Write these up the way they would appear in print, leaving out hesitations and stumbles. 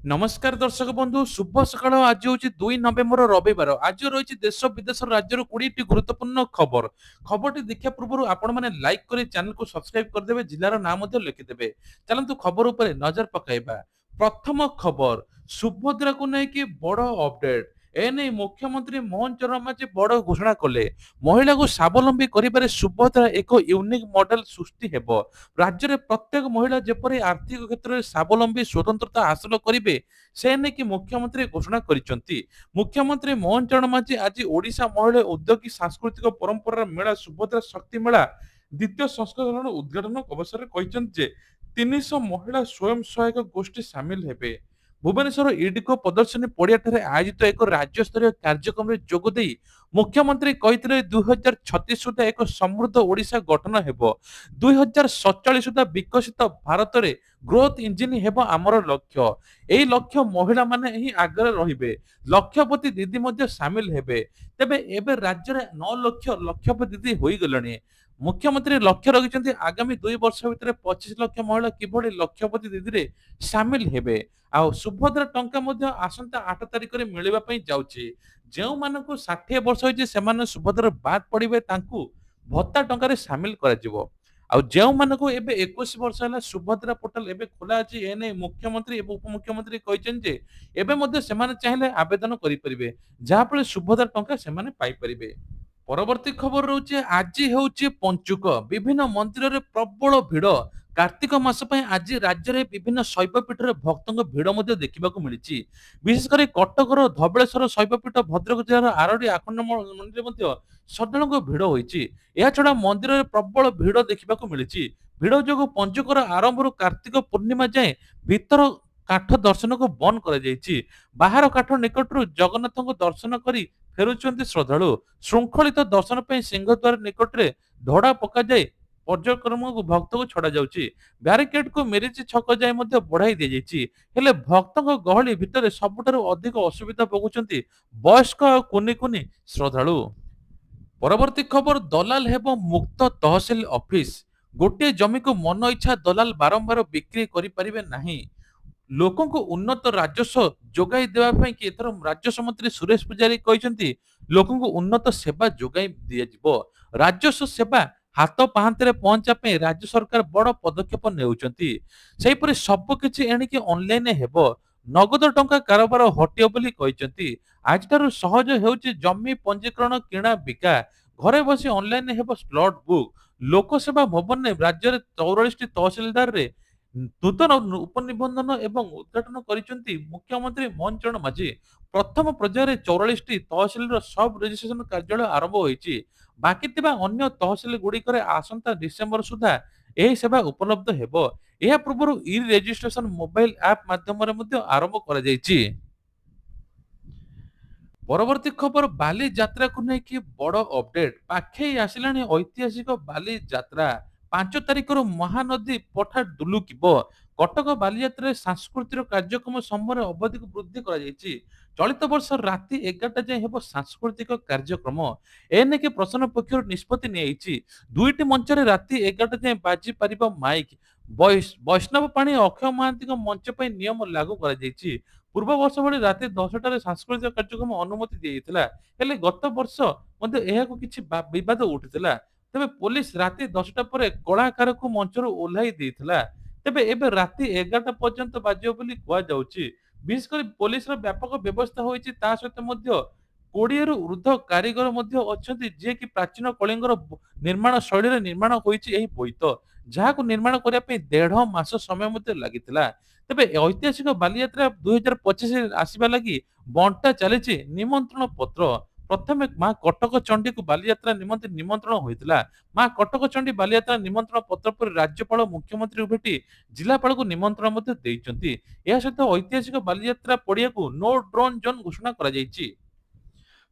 নমস্কার দর্শক বন্ধু, শুভ সকাল। আজ হচ্ছে 2 নভেম্বর রবিবার। আজ রয়েছে দেশ বিদেশ রাজ্যর 20টি গুরুত্বপূর্ণ খবর। খবরটি দেখা পূর্বরু আপন মানে লাইক করে চ্যানেলକୁ সবস্ক্রাইব କରିଦେବେ, ଜିଲ୍ଲାର ନାଁ ମଧ୍ୟ ଲେଖିଦେବେ। ଚାଲନ୍ତୁ ଖବର ଉପରେ ନଜର ପକାଇବା। ପ୍ରଥମ ଖବର, ସୁଭଦ୍ରାକୁ ନେଇକି ବଡ଼ ଅପଡେଟ୍। ଏନେଇ ମୁଖ୍ୟମନ୍ତ୍ରୀ ମୋହନ ଚରଣ ମାଝୀ ବଡ଼ ଘୋଷଣା କଲେ। ମହିଳାକୁ ସ୍ୱାବଲମ୍ବୀ କରିବାରେ ସୁଭଦ୍ରା ଏକ ୟୁନିକ୍ ମଡେଲ ସୃଷ୍ଟି ହେବ। ରାଜ୍ୟରେ ପ୍ରତ୍ୟେକ ମହିଳା ଯେପରି ଆର୍ଥିକ କ୍ଷେତ୍ରରେ ସ୍ୱାବଲମ୍ବୀ ସ୍ୱତନ୍ତ୍ରତା ହାସଲ କରିବେ, ସେ ନେଇକି ମୁଖ୍ୟମନ୍ତ୍ରୀ ଘୋଷଣା କରିଛନ୍ତି। ମୁଖ୍ୟମନ୍ତ୍ରୀ ମୋହନ ଚରଣ ମାଝୀ ଆଜି ଓଡ଼ିଶା ମହିଳା ଉଦ୍ୟୋଗୀ ସାଂସ୍କୃତିକ ପରମ୍ପରାର ମେଳା ସୁଭଦ୍ରା ଶକ୍ତି ମେଳା ଦ୍ୱିତୀୟ ସଂସ୍କରଣ ଉଦ୍ଘାଟନ ଅବସରରେ କହିଛନ୍ତି ଯେ 300 ମହିଳା ସ୍ୱୟଂ ସହାୟକ ଗୋଷ୍ଠୀ ସାମିଲ ହେବେ। ଭୁବନେଶ୍ୱର ଇଡିକୋ ପ୍ରଦର୍ଶନୀ ପଡ଼ିଆଠାରେ ଆୟୋଜିତ ଏକ ରାଜ୍ୟସ୍ତରୀୟ କାର୍ଯ୍ୟକ୍ରମରେ ଯୋଗ ଦେଇ ମୁଖ୍ୟମନ୍ତ୍ରୀ କହିଥିଲେ 2036 ସୁଦ୍ଧା ଏକ ସମୃଦ୍ଧ ଓଡ଼ିଶା ଗଠନ ହେବ। 2047 ସୁଦ୍ଧା ବିକଶିତ ଭାରତରେ ଗ୍ରୋଥ ଇଞ୍ଜିନ ହେବ ଆମର ଲକ୍ଷ୍ୟ। ଏହି ଲକ୍ଷ୍ୟ ମହିଳାମାନେ ହିଁ ଆଗରେ ରହିବେ। ଲକ୍ଷପତି ଦିଦି ମଧ୍ୟ ସାମିଲ ହେବେ। ତେବେ ଏବେ ରାଜ୍ୟରେ 9 ଲକ୍ଷ ଲକ୍ଷପତି ଦିଦି ହୋଇଗଲେଣି। ମୁଖ୍ୟମନ୍ତ୍ରୀ ଲକ୍ଷ୍ୟ ରଖିଛନ୍ତି ଆଗାମୀ 2 ବର୍ଷ ଭିତରେ 25 ଲକ୍ଷ ମହିଳା କିଭଳି ଲକ୍ଷପତି ଦିଦିରେ ସାମିଲ ହେବେ। ଆଉ ସୁଭଦ୍ରା ଟଙ୍କା ମଧ୍ୟ ଆସନ୍ତା 8 ତାରିଖରେ ମିଳିବା ପାଇଁ ଯାଉଛି। ଯେଉଁମାନଙ୍କୁ 60 ବର୍ଷ ହୋଇଛି ସେମାନେ ସୁଭଦ୍ରା ବାଦ ପଡ଼ିବେ, ତାଙ୍କୁ ଭତ୍ତା ଟଙ୍କାରେ ସାମିଲ କରାଯିବ। ଆଉ ଯେଉଁମାନଙ୍କୁ ଏବେ 21 ବର୍ଷ ହେଲା ସୁଭଦ୍ରା ପୋର୍ଟାଲ ଏବେ ଖୋଲା ଅଛି, ଏ ନେଇ ମୁଖ୍ୟମନ୍ତ୍ରୀ ଏବଂ ଉପମୁଖ୍ୟମନ୍ତ୍ରୀ କହିଛନ୍ତି ଯେ ଏବେ ମଧ୍ୟ ସେମାନେ ଚାହିଁଲେ ଆବେଦନ କରିପାରିବେ, ଯାହାଫଳରେ ସୁଭଦ୍ରା ଟଙ୍କା ସେମାନେ ପାଇପାରିବେ। ପରବର୍ତ୍ତୀ ଖବର ରହୁଛି ଆଜି ହେଉଛି ପଞ୍ଚୁକ। ବିଭିନ୍ନ ମନ୍ଦିରରେ ପ୍ରବଳ ଭିଡ଼। କାର୍ତ୍ତିକ ମାସ ପାଇଁ ଆଜି ରାଜ୍ୟରେ ବିଭିନ୍ନ ଶୈବପୀଠରେ ଭକ୍ତଙ୍କ ଭିଡ଼ ମଧ୍ୟ ଦେଖିବାକୁ ମିଳିଛି। ବିଶେଷ କରି କଟକର ଧବଳେଶ୍ୱର ଶୈବପୀଠ, ଭଦ୍ରକ ଜିଲ୍ଲାର ଆରଡି ଆଖଣ୍ଡଳମଣିରେ ମଧ୍ୟ ଶ୍ରଦ୍ଧାଳୁଙ୍କ ଭିଡ଼ ହୋଇଛି। ଏହାଛଡ଼ା ମନ୍ଦିରରେ ପ୍ରବଳ ଭିଡ଼ ଦେଖିବାକୁ ମିଳିଛି। ଭିଡ଼ ଯୋଗୁଁ ପଞ୍ଚୁକର ଆରମ୍ଭରୁ କାର୍ତ୍ତିକ ପୂର୍ଣ୍ଣିମା ଯାଏଁ ଭିତର କାଠ ଦର୍ଶନକୁ ବନ୍ଦ କରାଯାଇଛି। ବାହାର କାଠ ନିକଟରୁ ଜଗନ୍ନାଥଙ୍କୁ ଦର୍ଶନ କରି ଫେରୁଛନ୍ତି ଶ୍ରଦ୍ଧାଳୁ। ଶୃଙ୍ଖଳିତ ଦର୍ଶନ ପାଇଁ ସିଂହଦ୍ୱାର ନିକଟରେ ଧଡ଼ା ପକାଯାଇ ପର୍ଯ୍ୟଟକଙ୍କୁ ଭକ୍ତଙ୍କୁ ଛଡ଼ାଯାଉଛି। ବ୍ୟାରିକେଡକୁ ମେରିଚି ଛକ ଯାଏ ମଧ୍ୟ ବଢ଼ାଇ ଦିଆଯାଇଛି। ହେଲେ ଭକ୍ତଙ୍କ ଗହଳି ଭିତରେ ସବୁଠାରୁ ଅଧିକ ଅସୁବିଧା ଭୋଗୁଛନ୍ତି ବୟସ୍କ ଆଉ କୁନି କୁନି ଶ୍ରଦ୍ଧାଳୁ। ପରବର୍ତ୍ତୀ ଖବର, ଦଲାଲ ହେବ ମୁକ୍ତ ତହସିଲ ଅଫିସ। ଗୋଟିଏ ଜମିକୁ ମନ ଇଚ୍ଛା ଦଲାଲ ବାରମ୍ବାର ବିକ୍ରି କରିପାରିବେ ନାହିଁ। ଲୋକଙ୍କୁ ଉନ୍ନତ ରାଜସ୍ୱ ଯୋଗାଇ ଦେବା ପାଇଁ କି ଏଥର ରାଜସ୍ୱ ମନ୍ତ୍ରୀ ସୁରେଶ ପୂଜାରୀ କହିଛନ୍ତି ଲୋକଙ୍କୁ ଉନ୍ନତ ସେବା ଯୋଗାଇ ଦିଆଯିବ। ରାଜସ୍ୱ ସେବା ହାତ ପାହାନ୍ତରେ ପହଞ୍ଚିବା ପାଇଁ ରାଜ୍ୟ ସରକାର ବଡ଼ ପଦକ୍ଷେପ ନେଉଛନ୍ତି। ସେହିପରି ସବୁକିଛି ଏଣିକି ଅନଲାଇନ ହେବ। ନଗଦ ଟଙ୍କା କାରବାର ହଟିବ ବୋଲି କହିଛନ୍ତି। ଆଜିଠାରୁ ସହଜ ହେଉଛି ଜମି ପଞ୍ଜୀକରଣ, କିଣା ବିକା। ଘରେ ବସି ଅନଲାଇନ ହେବ ସ୍ଲଟ ବୁକ୍। ଲୋକସେବା ଭବନରେ ରାଜ୍ୟରେ 44ଟି ତହସିଲଦାରରେ ନୂତନ ଉପନିବନ୍ଧନ ଏବଂ ଉଦ୍ଘାଟନ କରିଛନ୍ତି ମୁଖ୍ୟମନ୍ତ୍ରୀ ମୋହନ ଚରଣ ମାଝୀ। ପ୍ରଥମ ପର୍ଯ୍ୟାୟରେ 44ଟି ତହସିଲର ସବ୍ ରେଜିଷ୍ଟ୍ରେସନ କାର୍ଯ୍ୟାଳୟ ଆରମ୍ଭ ହୋଇଛି। ବାକି ଥିବା ଅନ୍ୟ ତହସିଲ ଗୁଡ଼ିକରେ ଆସନ୍ତା ଡିସେମ୍ବର ସୁଦ୍ଧା ଏହି ସେବା ଉପଲବ୍ଧ ହେବ। ଏହା ପୂର୍ବରୁ ଇ ରେଜିଷ୍ଟ୍ରେସନ ମୋବାଇଲ ଆପ୍ ମାଧ୍ୟମରେ ମଧ୍ୟ ଆରମ୍ଭ କରାଯାଇଛି। ପରବର୍ତ୍ତୀ ଖବର, ବାଲିଯାତ୍ରାକୁ ନେଇକି ବଡ଼ ଅପଡେଟ୍। ପାଖେଇ ଆସିଲାଣି ଐତିହାସିକ ବାଲିଯାତ୍ରା। 5 ତାରିଖରୁ ମହାନଦୀ ପଠା ଦୁଲୁକିବ। କଟକ ବାଲିଯାତ୍ରାରେ ସାଂସ୍କୃତିକ କାର୍ଯ୍ୟକ୍ରମ ସମୟରେ ଅବଧିକୁ ବୃଦ୍ଧି କରାଯାଇଛି। ଚଳିତ ବର୍ଷ ରାତି 11ଟା ଯାଏଁ ହେବ ସାଂସ୍କୃତିକ କାର୍ଯ୍ୟକ୍ରମ। ଏନେଇକି ପ୍ରଶାସନ ପକ୍ଷରୁ ନିଷ୍ପତ୍ତି ନିଆଯାଇଛି। ଦୁଇଟି ମଞ୍ଚରେ ରାତି 11ଟା ଯାଏଁ ବାଜି ପାରିବ ମାଇକ୍। ବୈଷ୍ଣବ ପାଣି, ଅକ୍ଷୟ ମହାନ୍ତିଙ୍କ ମଞ୍ଚ ପାଇଁ ନିୟମ ଲାଗୁ କରାଯାଇଛି। ପୂର୍ବ ବର୍ଷ ଭଳି ରାତି 10ଟାରେ ସାଂସ୍କୃତିକ କାର୍ଯ୍ୟକ୍ରମ ଅନୁମତି ଦିଆଯାଇଥିଲା। ହେଲେ ଗତ ବର୍ଷ ମଧ୍ୟ ଏହାକୁ କିଛି ବିବାଦ ଉଠିଥିଲା। ତେବେ ପୋଲିସ ରାତି 10ଟା ପରେ କଳାକାରକୁ ମଞ୍ଚରୁ ଓହ୍ଲାଇ ଦେଇଥିଲା। ତେବେ ଏବେ ରାତି 11ଟା ପର୍ଯ୍ୟନ୍ତ ବାଜିବ ବୋଲି କୁହାଯାଉଛି। ବିଶେଷ କରି ପୋଲିସର ବ୍ୟାପକ ବ୍ୟବସ୍ଥା ହୋଇଛି। ତା ସହିତ ମଧ୍ୟ 20ରୁ ଉର୍ଦ୍ଧ୍ୱ କାରିଗର ମଧ୍ୟ ଅଛନ୍ତି, ଯିଏକି ପ୍ରାଚୀନ କଳିଙ୍ଗର ନିର୍ମାଣ ଶୈଳୀରେ ନିର୍ମାଣ ହୋଇଛି ଏହି ବୋଇତ, ଯାହାକୁ ନିର୍ମାଣ କରିବା ପାଇଁ 1.5 ମାସ ସମୟ ମଧ୍ୟ ଲାଗିଥିଲା। ତେବେ ଐତିହାସିକ ବାଲିଯାତ୍ରା 2025 ଆସିବା ଲାଗି ବଣ୍ଟା ଚାଲିଛି ନିମନ୍ତ୍ରଣ ପତ୍ର। ପ୍ରଥମେ ମା କଟକ ଚଣ୍ଡୀକୁ ବାଲିଯାତ୍ରା ନିମନ୍ତେ ନିମନ୍ତ୍ରଣ ହୋଇଥିଲା। ମା କଟକ ଚଣ୍ଡୀ ବାଲିଯାତ୍ରା ନିମନ୍ତ୍ରଣ ପତ୍ର ପରେ ରାଜ୍ୟପାଳ ମୁଖ୍ୟମନ୍ତ୍ରୀଙ୍କୁ ଭେଟି ଜିଲ୍ଲାପାଳଙ୍କୁ ନିମନ୍ତ୍ରଣ ମଧ୍ୟ ଦେଇଛନ୍ତି। ଏହା ସହିତ ଐତିହାସିକ ବାଲିଯାତ୍ରା ପଡ଼ିଆକୁ ନୋ ଡ୍ରୋନ୍ ଜୋନ୍ ଘୋଷଣା କରାଯାଇଛି।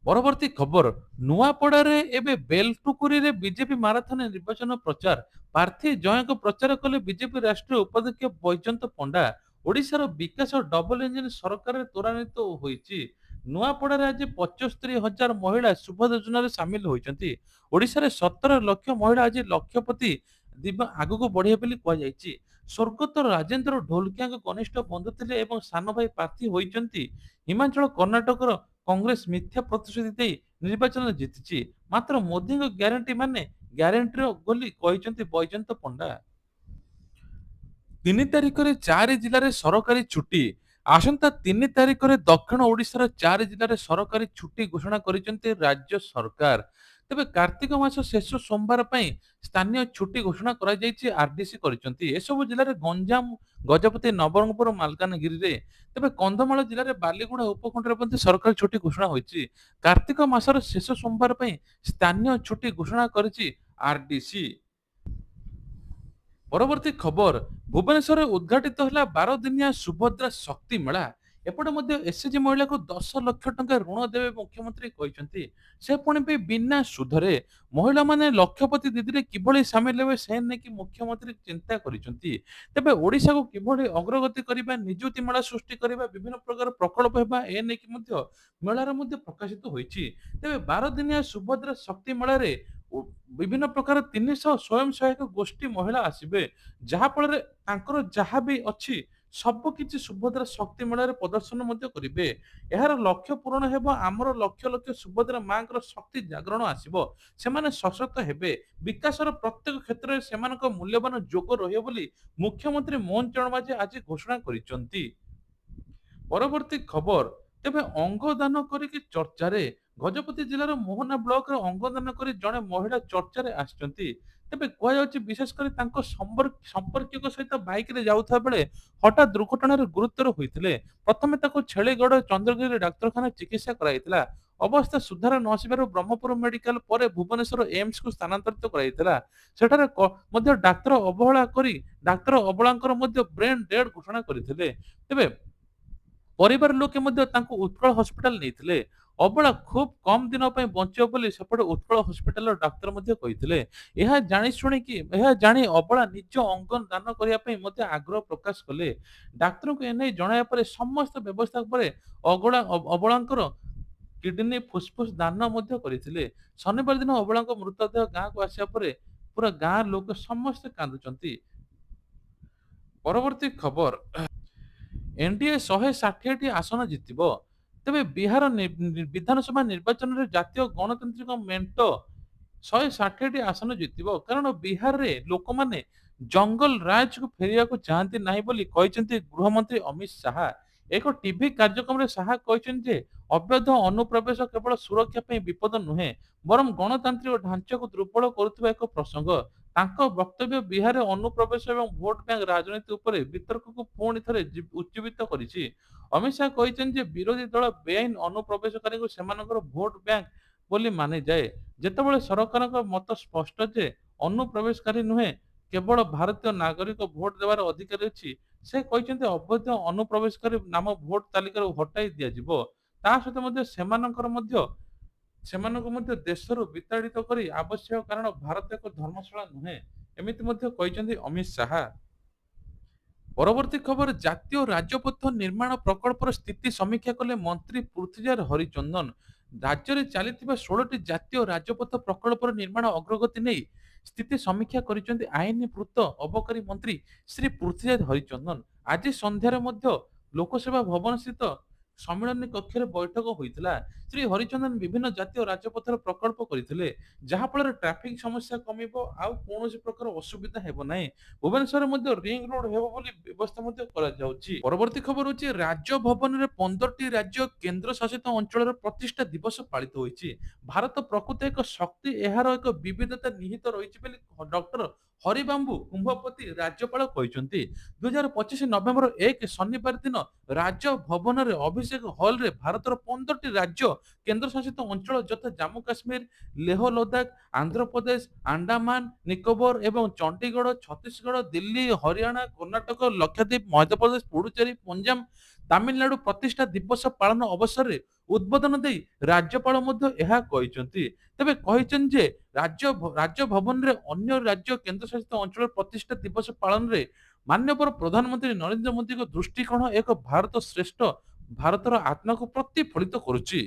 ପରବର୍ତ୍ତୀ ଖବର, ନୂଆପଡାରେ ଏବେ ବେଲଟୁକୁରିରେ ବିଜେପି ମାରାଥନ ନିର୍ବାଚନ ପ୍ରଚାର। ପ୍ରାର୍ଥୀ ଜୟଙ୍କ ପ୍ରଚାର କଲେ ବିଜେପି ରାଷ୍ଟ୍ରୀୟ ଉପାଧ୍ୟକ୍ଷ ବୈଜୟନ୍ତ ପଣ୍ଡା। ଓଡ଼ିଶାର ବିକାଶ ଡବଲ ଇଞ୍ଜିନ ସରକାରରେ ତ୍ୱରାନ୍ୱିତ ହୋଇଛି। ନୂଆପଡାରେ ଆଜି 75,000 ମହିଳା ସୁଭଦ୍ରା ଯୋଜନାରେ ସାମିଲ ହୋଇଛନ୍ତି। ଓଡ଼ିଶାରେ 17 ଲକ୍ଷ ମହିଳା ଆଜି ଲକ୍ଷପତି ଦିବା ଆଗକୁ ବଢ଼ିବେ ବୋଲି କୁହାଯାଇଛି। ସ୍ୱର୍ଗତ ରାଜେନ୍ଦ୍ର ଢୋଲକିଆଙ୍କ ଘନିଷ୍ଠ ବନ୍ଧୁ ଥିଲେ ଏବଂ ସାନ ଭାଇ ପ୍ରାର୍ଥୀ ହୋଇଛନ୍ତି। ହିମାଚଳ କର୍ଣ୍ଣାଟକର କଂଗ୍ରେସ ମିଥ୍ୟା ପ୍ରତିଶ୍ରୁତି ଦେଇ ନିର୍ବାଚନ ଜିତିଛି। ମାତ୍ର ମୋଦିଙ୍କ ଗ୍ୟାରେଣ୍ଟି ମାନେ ଗ୍ୟାରେଣ୍ଟିର ବୋଲି କହିଛନ୍ତି ବୈଜୟନ୍ତ ପଣ୍ଡା। 3 ତାରିଖରେ 4 ଜିଲ୍ଲାରେ ସରକାରୀ ଛୁଟି। ଆସନ୍ତା 3 ତାରିଖରେ ଦକ୍ଷିଣ ଓଡ଼ିଶାର 4 ଜିଲ୍ଲାରେ ସରକାରୀ ଛୁଟି ଘୋଷଣା କରିଛନ୍ତି ରାଜ୍ୟ ସରକାର। ତେବେ କାର୍ତ୍ତିକ ମାସ ଶେଷ ସୋମବାର ପାଇଁ ସ୍ଥାନୀୟ ଛୁଟି ଘୋଷଣା କରାଯାଇଛି ଆରଡିସି କରିଛନ୍ତି। ଏସବୁ ଜିଲ୍ଲାରେ ଗଞ୍ଜାମ, ଗଜପତି, ନବରଙ୍ଗପୁର, ମାଲକାନଗିରିରେ। ତେବେ କନ୍ଧମାଳ ଜିଲ୍ଲାରେ ବାଲିଗୁଡ଼ା ଉପଖଣ୍ଡରେ ମଧ୍ୟ ସରକାରୀ ଛୁଟି ଘୋଷଣା ହୋଇଛି। କାର୍ତ୍ତିକ ମାସର ଶେଷ ସୋମବାର ପାଇଁ ସ୍ଥାନୀୟ ଛୁଟି ଘୋଷଣା କରିଛି ଆରଡିସି। ପରବର୍ତ୍ତୀ ଖବର, ଭୁବନେଶ୍ୱରରେ ଉଦ୍ଘାଟିତ ହେଲା 12 ଦିନିଆ ସୁଭଦ୍ରା ଶକ୍ତି ମେଳା। ଏପଟେ ମଧ୍ୟ ଏସଏଚଜି ମହିଳାକୁ 10 ଲକ୍ଷ ଟଙ୍କା ଋଣ ଦେବେ ମୁଖ୍ୟମନ୍ତ୍ରୀ କହିଛନ୍ତି। ସେ ପୁଣି ବି ବିନା ସୁଧରେ। ମହିଳାମାନେ ଲକ୍ଷପତି ଦିଦିରେ କିଭଳି ସାମିଲ ହେବେ ସେ ନେଇକି ମୁଖ୍ୟମନ୍ତ୍ରୀ ଚିନ୍ତା କରିଛନ୍ତି। ତେବେ ଓଡ଼ିଶାକୁ କିଭଳି ଅଗ୍ରଗତି କରିବା, ନିଯୁକ୍ତି ମେଳା ସୃଷ୍ଟି କରିବା, ବିଭିନ୍ନ ପ୍ରକାର ପ୍ରକଳ୍ପ ହେବା ଏ ନେଇକି ମଧ୍ୟ ମେଳାରେ ମଧ୍ୟ ପ୍ରକାଶିତ ହୋଇଛି। ତେବେ 12 ଦିନିଆ ସୁଭଦ୍ରା ଶକ୍ତି ମେଳାରେ ଓ ବିଭିନ୍ନ ପ୍ରକାର 300 ସ୍ୱୟଂ ସହାୟକ ଗୋଷ୍ଠୀ ମହିଳା ଆସିବେ। ଯାହା ଫଳରେ ତାଙ୍କର ଯାହା ବି ଅଛି ସବୁ କିଛି ସୁଭଦ୍ରା ଶକ୍ତି ମେଳାରେ ପ୍ରଦର୍ଶନ ମଧ୍ୟ କରିବେ। ଏହାର ଲକ୍ଷ୍ୟ ପୂରଣ ହେବ। ଆମର ଲକ୍ଷ ଲକ୍ଷ ସୁଭଦ୍ରା ମାଙ୍କର ଶକ୍ତି ଜାଗରଣ ଆସିବ। ସେମାନେ ସଶକ୍ତ ହେବେ। ବିକାଶର ପ୍ରତ୍ୟେକ କ୍ଷେତ୍ରରେ ସେମାନଙ୍କ ମୂଲ୍ୟବାନ ଯୋଗ ରହିବ ବୋଲି ମୁଖ୍ୟମନ୍ତ୍ରୀ ମୋହନ ଚରଣ ମାଝୀ ଆଜି ଘୋଷଣା କରିଛନ୍ତି। ପରବର୍ତ୍ତୀ ଖବର, ତେବେ ଅଙ୍ଗଦାନ କରିକି ଚର୍ଚ୍ଚାରେ। ଗଜପତି ଜିଲ୍ଲାର ମୋହନା ବ୍ଲକରେ ଅଙ୍ଗଦାନ କରି ଜଣେ ମହିଳା ଚର୍ଚ୍ଚାରେ ଆସିଛନ୍ତି। ତେବେ କୁହାଯାଉଛି ବିଶେଷ କରି ତାଙ୍କ ସମ୍ପର୍କୀୟଙ୍କ ସହିତ ବାଇକରେ ଯାଉଥିବା ବେଳେ ହଠାତ୍ ଦୁର୍ଘଟଣାରେ ଗୁରୁତର ହୋଇଥିଲେ। ପ୍ରଥମେ ତାକୁ ଛେଳିଗଡ଼ ଚନ୍ଦ୍ରଗିରି ଡାକ୍ତରଖାନା ଚିକିତ୍ସା କରାଯାଇଥିଲା। ଅବସ୍ଥା ସୁଧାର ନ ଆସିବାରୁ ବ୍ରହ୍ମପୁର ମେଡିକାଲ ପରେ ଭୁବନେଶ୍ୱର ଏମ୍ସକୁ ସ୍ଥାନାନ୍ତରିତ କରାଯାଇଥିଲା। ସେଠାରେ ମଧ୍ୟ ଡାକ୍ତର ଅବହେଳା କରି ଡାକ୍ତର ଅବଳାଙ୍କର ମଧ୍ୟ ବ୍ରେନ୍ ଡେଡ୍ ଘୋଷଣା କରିଥିଲେ। ତେବେ ପରିବାର ଲୋକେ ମଧ୍ୟ ତାଙ୍କୁ ଉତ୍କଳ ହସ୍ପିଟାଲ ନେଇଥିଲେ। ଅବଳା ଖୁବ୍ କମ୍ ଦିନ ପାଇଁ ବଞ୍ଚିବ ବୋଲି ସେପଟେ ଉତ୍କଳ ହସ୍ପିଟାଲର ଡାକ୍ତର ମଧ୍ୟ କହିଥିଲେ। ଏହା ଜାଣି ଅବଳା ନିଜ ଅଙ୍ଗ ଦାନ କରିବା ପାଇଁ ମଧ୍ୟ ଆଗ୍ରହ ପ୍ରକାଶ କଲେ। ଡାକ୍ତରଙ୍କୁ ଏନେଇ ଜଣାଇବା ପରେ ସମସ୍ତ ବ୍ୟବସ୍ଥା ପରେ ଅବଳାଙ୍କର କିଡନୀ ଫୁସଫୁସ ଦାନ ମଧ୍ୟ କରିଥିଲେ। ଶନିବାର ଦିନ ଅବଳାଙ୍କ ମୃତଦେହ ଗାଁକୁ ଆସିବା ପରେ ପୁରା ଗାଁ ଲୋକ ସମସ୍ତେ କାନ୍ଦୁଛନ୍ତି। ପରବର୍ତ୍ତୀ ଖବର, ଏନଡିଏ 160ଟି ଆସନ ଜିତିବ। ତେବେ ବିହାର ବିଧାନସଭା ନିର୍ବାଚନରେ ଜାତୀୟ ଗଣତାନ୍ତ୍ରିକ ମେଣ୍ଟ 160ଟି ଆସନ ଜିତିବ। କାରଣ ବିହାରରେ ଲୋକମାନେ ଜଙ୍ଗଲ ରାଜକୁ ଫେରିବାକୁ ଚାହାନ୍ତି ନାହିଁ ବୋଲି କହିଛନ୍ତି ଗୃହମନ୍ତ୍ରୀ ଅମିତ ଶାହା। ଏକ ଟିଭି କାର୍ଯ୍ୟକ୍ରମରେ ଶାହା କହିଛନ୍ତି ଯେ ଅବୈଧ ଅନୁପ୍ରବେଶ କେବଳ ସୁରକ୍ଷା ପାଇଁ ବିପଦ ନୁହେଁ, ବରଂ ଗଣତାନ୍ତ୍ରିକ ଢାଞ୍ଚାକୁ ଦୁର୍ବଳ କରୁଥିବା ଏକ ପ୍ରସଙ୍ଗ। ତାଙ୍କ ବକ୍ତବ୍ୟ ବିହାରରେ ଅନୁପ୍ରବେଶ ଏବଂ ଭୋଟ ବ୍ୟାଙ୍କ ରାଜନୀତି ଉପରେ ବିତର୍କକୁ ପୁଣି ଥରେ ଉଜ୍ଜୀବିତ କରିଛି। ଅମିତ ଶାହା କହିଛନ୍ତି ଯେ ବିରୋଧୀ ଦଳ ବେଆଇନ ଅନୁପ୍ରବେଶକାରୀଙ୍କୁ ସେମାନଙ୍କର ଭୋଟ ବ୍ୟାଙ୍କ ବୋଲି ମାନିଯାଏ। ଯେତେବେଳେ ସରକାରଙ୍କ ମତ ସ୍ପଷ୍ଟ ଯେ ଅନୁପ୍ରବେଶକାରୀ ନୁହେଁ, କେବଳ ଭାରତୀୟ ନାଗରିକ ଭୋଟ ଦେବାର ଅଧିକାର ଅଛି, ସେ କହିଛନ୍ତି ଅବୈଧ ଅନୁପ୍ରବେଶକାରୀ ନାମ ଭୋଟ ତାଲିକାରୁ ହଟାଇ ଦିଆଯିବ। ତା ସହିତ ମଧ୍ୟ ସେମାନଙ୍କୁ ମଧ୍ୟ ଦେଶରୁ ବିତାଡ଼ିତ କରି ଆବଶ୍ୟକ, କାରଣ ଭାରତ ଏକ ଧର୍ମଶାଳା ନୁହେଁ, ଏମିତି ମଧ୍ୟ କହିଛନ୍ତି ଅମିତ ଶାହା। ପରବର୍ତ୍ତୀ ଖବର, ଜାତୀୟ ରାଜପଥ ନିର୍ମାଣ ପ୍ରକଳ୍ପର ସ୍ଥିତି ସମୀକ୍ଷା କଲେ ମନ୍ତ୍ରୀ ପୃଥ୍ୱୀରାଜ ହରିଚନ୍ଦନ। ରାଜ୍ୟରେ ଚାଲିଥିବା 16ଟି ଜାତୀୟ ରାଜପଥ ପ୍ରକଳ୍ପର ନିର୍ମାଣ ଅଗ୍ରଗତି ନେଇ ସ୍ଥିତି ସମୀକ୍ଷା କରିଛନ୍ତି ଆଇନପୂର୍ତ୍ତ ଅବକାରୀ ମନ୍ତ୍ରୀ ଶ୍ରୀ ପୃଥ୍ୱୀରାଜ ହରିଚନ୍ଦନ। ଆଜି ସନ୍ଧ୍ୟାରେ ମଧ୍ୟ ଲୋକସେବା ଭବନ ସ୍ଥିତ ସମ୍ମିଳନୀ କକ୍ଷରେ ବୈଠକ ହୋଇଥିଲା। ଶ୍ରୀ ହରିଚନ୍ଦନ ବିଭିନ୍ନ ଜାତୀୟ ରାଜପଥର ପ୍ରକଳ୍ପ କରିଥିଲେ, ଯାହାଫଳରେ ଟ୍ରାଫିକ ସମସ୍ୟା କମିବ, ଆଉ କୌଣସି ପ୍ରକାର ଅସୁବିଧା ହେବ ନାହିଁ। ଭୁବନେଶ୍ୱରରେ ମଧ୍ୟ ରିଙ୍ଗ ରୋଡ ହେବ ବୋଲି ବ୍ୟବସ୍ଥା ମଧ୍ୟ କରାଯାଉଛି। ପରବର୍ତ୍ତୀ ଖବର ହଉଛି, ରାଜଭବନରେ 15ଟି ରାଜ୍ୟ କେନ୍ଦ୍ର ଶାସିତ ଅଞ୍ଚଳର ପ୍ରତିଷ୍ଠା ଦିବସ ପାଳିତ ହୋଇଛି। ଭାରତ ପ୍ରକୃତ ଏକ ଶକ୍ତି, ଏହାର ଏକ ବିବିଧତା ନିହିତ ରହିଛି ବୋଲି ଡକ୍ଟର ହରିବାମ୍ବୁ କୁମ୍ଭପତି ରାଜ୍ୟପାଳ କହିଛନ୍ତି। 2025 ନଭେମ୍ବର 1 ଶନିବାର ଦିନ ରାଜଭବନରେ ଅଭିଷେକ ହଲରେ ଭାରତର 15ଟି ରାଜ୍ୟ କେନ୍ଦ୍ରଶାସିତ ଅଞ୍ଚଳ ଯଥା ଜାମ୍ମୁ କାଶ୍ମୀର, ଲେହ ଲଦାଖ, ଆନ୍ଧ୍ରପ୍ରଦେଶ, ଆଣ୍ଡାମାନ ନିକୋବର ଏବଂ ଚଣ୍ଡିଗଡ଼, ଛତିଶଗଡ଼, ଦିଲ୍ଲୀ, ହରିୟାଣା, କର୍ଣ୍ଣାଟକ, ଲକ୍ଷାଦ୍ୱୀପ, ମଧ୍ୟପ୍ରଦେଶ, ପୁଡୁଚେରୀ, ପଞ୍ଜାବ, ତାମିଲନାଡୁ ପ୍ରତିଷ୍ଠା ଦିବସ ପାଳନ ଅବସରରେ ଉଦ୍ବୋଧନ ଦେଇ ରାଜ୍ୟପାଳ ମଧ୍ୟ ଏହା କହିଛନ୍ତି। ତେବେ କହିଛନ୍ତି ଯେ ରାଜଭବନରେ ଅନ୍ୟ ରାଜ୍ୟ କେନ୍ଦ୍ରଶାସିତ ଅଞ୍ଚଳ ପ୍ରତିଷ୍ଠା ଦିବସ ପାଳନରେ ମାନ୍ୟବର ପ୍ରଧାନମନ୍ତ୍ରୀ ନରେନ୍ଦ୍ର ମୋଦୀଙ୍କ ଦୃଷ୍ଟିକୋଣ ଏକ ଭାରତ ଶ୍ରେଷ୍ଠ ଭାରତର ଆତ୍ମାକୁ ପ୍ରତିଫଳିତ କରୁଛି।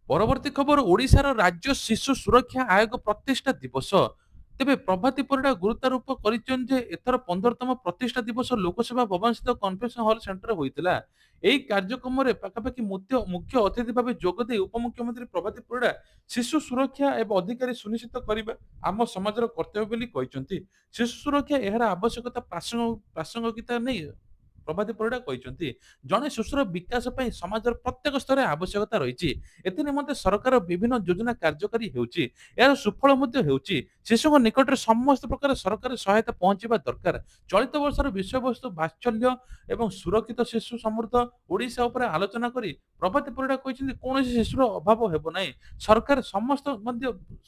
ପରବର୍ତ୍ତୀ ଖବର, ଓଡ଼ିଶାର ରାଜ୍ୟ ଶିଶୁ ସୁରକ୍ଷା ଆୟୋଗ ପ୍ରତିଷ୍ଠା ଦିବସ। ତେବେ ପ୍ରଭାତୀ ପରିଡ଼ା ଗୁରୁତ୍ୱାରୋପ କରିଛନ୍ତି ଯେ ଏଥର 15ତମ ପ୍ରତିଷ୍ଠା ଦିବସ ଲୋକସଭା ଭବନ ସ୍ଥିତ କନଭେନସନ ହଲ ସେଣ୍ଟରରେ ହୋଇଥିଲା। ଏହି କାର୍ଯ୍ୟକ୍ରମରେ ପାଖାପାଖି ମୁଖ୍ୟ ଅତିଥି ଭାବେ ଯୋଗଦେଇ ଉପମୁଖ୍ୟମନ୍ତ୍ରୀ ପ୍ରଭାତୀ ପରିଡ଼ା ଶିଶୁ ସୁରକ୍ଷା ଏବଂ ଅଧିକାରୀ ସୁନିଶ୍ଚିତ କରିବା ଆମ ସମାଜର କର୍ତ୍ତବ୍ୟ ବୋଲି କହିଛନ୍ତି। ଶିଶୁ ସୁରକ୍ଷା ଏହାର ଆବଶ୍ୟକତା ପ୍ରାସଙ୍ଗିକତା ନେଇ ପ୍ରଭାତୀ ପରିଡ଼ା କହିଛନ୍ତି ଜଣେ ଶିଶୁର ବିକାଶ ପାଇଁ ସମାଜର ପ୍ରତ୍ୟେକ ସ୍ତରରେ ଆବଶ୍ୟକତା ରହିଛି। ଏଥିନିମନ୍ତେ ସରକାର ବିଭିନ୍ନ ଯୋଜନା କାର୍ଯ୍ୟକାରୀ ହେଉଛି। ଏହାର ସୁଫଳ ମଧ୍ୟ ହେଉଛି। ଶିଶୁଙ୍କ ନିକଟରେ ସମସ୍ତ ପ୍ରକାର ସରକାରୀ ସହାୟତା ପହଞ୍ଚିବା ଦରକାର। ଚଳିତ ବର୍ଷର ବିଷୟବସ୍ତୁ ବାତ୍ସଲ୍ୟ ଏବଂ ସୁରକ୍ଷିତ ଶିଶୁ ସମୃଦ୍ଧ ଓଡ଼ିଶା ଉପରେ ଆଲୋଚନା କରି ପ୍ରଭାତୀ ପରିଡ଼ା କହିଛନ୍ତି କୌଣସି ଶିଶୁର ଅଭାବ ହେବ ନାହିଁ। ସରକାର ସମସ୍ତ ମଧ୍ୟ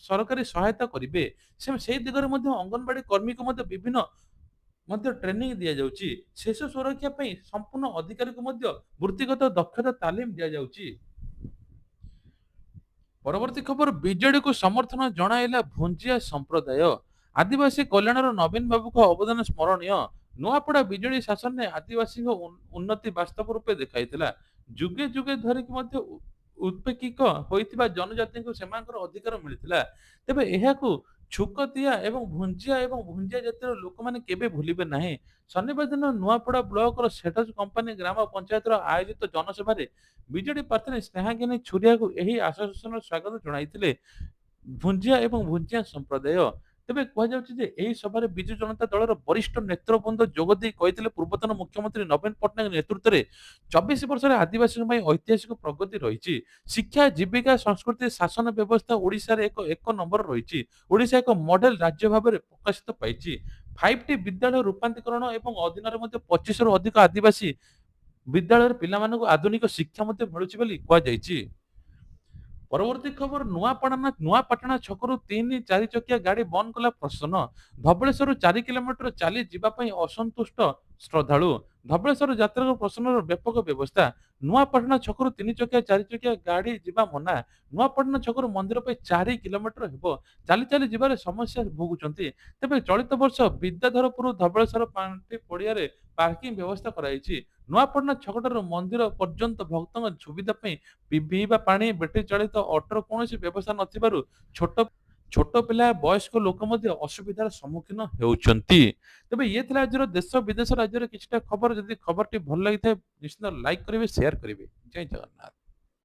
ସରକାରୀ ସହାୟତା କରିବେ। ସେହି ଦିଗରେ ମଧ୍ୟ ଅଙ୍ଗନବାଡି କର୍ମୀଙ୍କୁ ମଧ୍ୟ ବିଭିନ୍ନ ଟ୍ରେନିଂ ଦିଆଯାଉଛି। ଶିଶୁ ସୁରକ୍ଷା ପାଇଁ ସମ୍ପୂର୍ଣ୍ଣ ଅଧିକାରୀଙ୍କୁ ମଧ୍ୟ ବୃତ୍ତିଗତ ଦକ୍ଷତା ତାଲିମ ଦିଆଯାଉଛି। ପରବର୍ତ୍ତୀ ଖବର ବିଜେଡିକୁ ସମର୍ଥନ ଜଣାଇଲା ଭୁଞ୍ଜିଆ ସମ୍ପ୍ରଦାୟ। ଆଦିବାସୀ କଲ୍ୟାଣର ନବୀନ ବାବୁଙ୍କ ଅବଦାନ ସ୍ମରଣୀୟ। ନୂଆପଡା ବିଜେଡି ଶାସନରେ ଆଦିବାସୀଙ୍କ ଉନ୍ନତି ବାସ୍ତବ ରୂପେ ଦେଖାଇଥିଲା। ଯୁଗେ ଯୁଗେ ଧରିକି ମଧ୍ୟ ଉପେକ୍ଷିତ ହୋଇଥିବା ଜନଜାତିଙ୍କୁ ସେମାନଙ୍କର ଅଧିକାର ମିଳିଥିଲା। ତେବେ ଏହାକୁ ଛୁକତିଆ ଏବଂ ଭୁଞ୍ଜିଆ ଜାତିର ଲୋକମାନେ କେବେ ଭୁଲିବେ ନାହିଁ। ଶନିବାର ଦିନ ନୂଆପଡା ବ୍ଲକର ସେଠଜ କମ୍ପାନୀ ଗ୍ରାମ ପଞ୍ଚାୟତର ଆୟୋଜିତ ଜନସଭାରେ ବିଜେଡି ପ୍ରାର୍ଥୀ ସ୍ନେହାଙ୍ଗିନୀ ଛୁରିଆକୁ ଏହି ଆସୋସିଏସନର ସ୍ୱାଗତ ଜଣାଇଥିଲେ ଭୁଞ୍ଜିଆ ଏବଂ ଭୁଞ୍ଜିଆ ସମ୍ପ୍ରଦାୟ। ତେବେ କୁହାଯାଉଛି ଯେ ଏହି ସଭାରେ ବିଜୁ ଜନତା ଦଳର ବରିଷ୍ଠ ନେତୃବୃନ୍ଦ ଯୋଗଦେଇ କହିଥିଲେ ପୂର୍ବତନ ମୁଖ୍ୟମନ୍ତ୍ରୀ ନବୀନ ପଟ୍ଟନାୟକ ନେତୃତ୍ୱରେ 24 ବର୍ଷରେ ଆଦିବାସୀଙ୍କ ପାଇଁ ଐତିହାସିକ ପ୍ରଗତି ରହିଛି। ଶିକ୍ଷା, ଜୀବିକା, ସଂସ୍କୃତି, ଶାସନ ବ୍ୟବସ୍ଥା ଓଡ଼ିଶାରେ ଏକ ନମ୍ବର ରହିଛି। ଓଡ଼ିଶା ଏକ ମଡେଲ ରାଜ୍ୟ ଭାବରେ ପ୍ରକାଶିତ ପାଇଛି। 5ଟି ବିଦ୍ୟାଳୟ ରୂପାନ୍ତରୀକରଣ ଏବଂ ଅଧୀନରେ ମଧ୍ୟ 25ରୁ ଅଧିକ ଆଦିବାସୀ ବିଦ୍ୟାଳୟରେ ପିଲାମାନଙ୍କୁ ଆଧୁନିକ ଶିକ୍ଷା ମଧ୍ୟ ମିଳୁଛି ବୋଲି କୁହାଯାଇଛି। ପରବର୍ତ୍ତୀ ଖବର ନୂଆପାଟଣା ଛକରୁ 3-4 ଚକିଆ ଗାଡି ବନ୍ଦ କଲା ପ୍ରଶାସନ। ଧବଳେଶ୍ୱରରୁ 4 କିଲୋମିଟର ଚାଲି ଯିବା ପାଇଁ ଅସନ୍ତୁଷ୍ଟ ଶ୍ରଦ୍ଧାଳୁ। ଧବଳେଶ୍ୱର ଯାତ୍ରାକୁ ପ୍ରଶାସନର ବ୍ୟାପକ ବ୍ୟବସ୍ଥା। ନୂଆପାଟଣା ଛକରୁ 3 ଚକିଆ 4 ଚକିଆ ଗାଡି ଯିବା ମନା। ନୂଆପାଟଣା ଛକରୁ ମନ୍ଦିର ପାଇଁ 4 କିଲୋମିଟର ହେବ। ଚାଲି ଚାଲି ଯିବାରେ ସମସ୍ୟା ଭୋଗୁଛନ୍ତି। ତେବେ ଚଳିତ ବର୍ଷ ବିଦ୍ୟାଧରପୁର ଧବଳେଶ୍ୱର ପାଣ୍ଠି ପଡ଼ିଆରେ ପାର୍କିଂ ବ୍ୟବସ୍ଥା କରାଯାଇଛି। ନୂଆପାଟଣା ଛକଠାରୁ ମନ୍ଦିର ପର୍ଯ୍ୟନ୍ତ ଭକ୍ତଙ୍କ ସୁବିଧା ପାଇଁ ପିଇବା ପାଣି, ବ୍ୟାଟେରୀ ଚାଳିତ ଅଟୋର କୌଣସି ବ୍ୟବସ୍ଥା ନଥିବାରୁ ଛୋଟ ପିଲା, ବୟସ୍କ ଲୋକ ମଧ୍ୟ ଅସୁବିଧାର ସମ୍ମୁଖୀନ ହେଉଛନ୍ତି। ତେବେ ଇଏ ଥିଲା ଆଜିର ଦେଶ ବିଦେଶ ରାଜ୍ୟର କିଛିଟା ଖବର। ଯଦି ଖବରଟି ଭଲ ଲାଗିଥାଏ ନିଶ୍ଚିତ ଲାଇକ୍ କରିବେ, ସେୟାର କରିବେ। ଜୟ ଜଗନ୍ନାଥ।